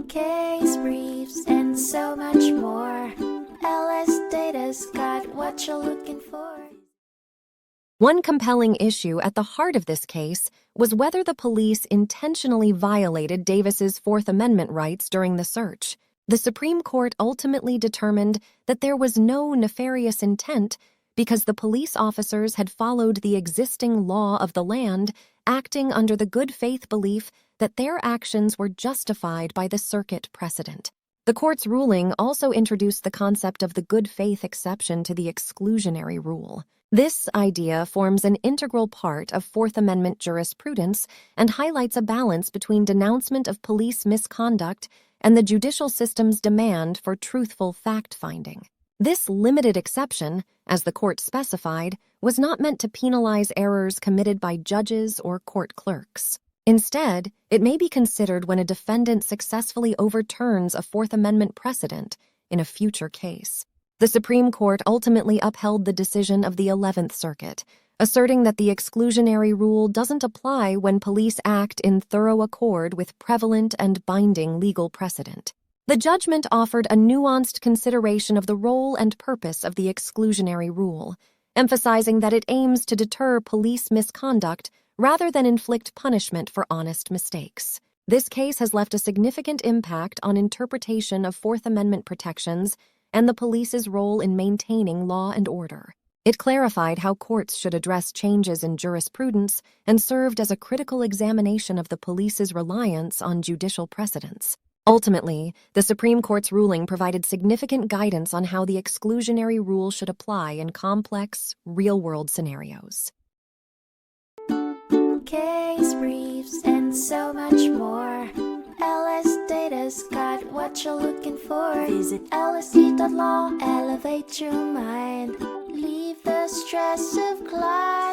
case briefs, and so much more. LSData's got what you're looking for. One compelling issue at the heart of this case was whether the police intentionally violated Davis's Fourth Amendment rights during the search. The Supreme Court ultimately determined that there was no nefarious intent because the police officers had followed the existing law of the land, acting under the good faith belief that their actions were justified by the circuit precedent. The court's ruling also introduced the concept of the good faith exception to the exclusionary rule. This idea forms an integral part of Fourth Amendment jurisprudence and highlights a balance between denouncement of police misconduct and the judicial system's demand for truthful fact-finding. This limited exception, as the court specified, was not meant to penalize errors committed by judges or court clerks. Instead, it may be considered when a defendant successfully overturns a Fourth Amendment precedent in a future case. The Supreme Court ultimately upheld the decision of the 11th Circuit, asserting that the exclusionary rule doesn't apply when police act in thorough accord with prevalent and binding legal precedent. The judgment offered a nuanced consideration of the role and purpose of the exclusionary rule, emphasizing that it aims to deter police misconduct rather than inflict punishment for honest mistakes. This case has left a significant impact on interpretation of Fourth Amendment protections and the police's role in maintaining law and order. It clarified how courts should address changes in jurisprudence and served as a critical examination of the police's reliance on judicial precedents. Ultimately, the Supreme Court's ruling provided significant guidance on how the exclusionary rule should apply in complex, real-world scenarios. Case briefs, and so much more. LSData's got what you're looking for. Visit lsc.law, elevate your mind. Leave the stress of climb.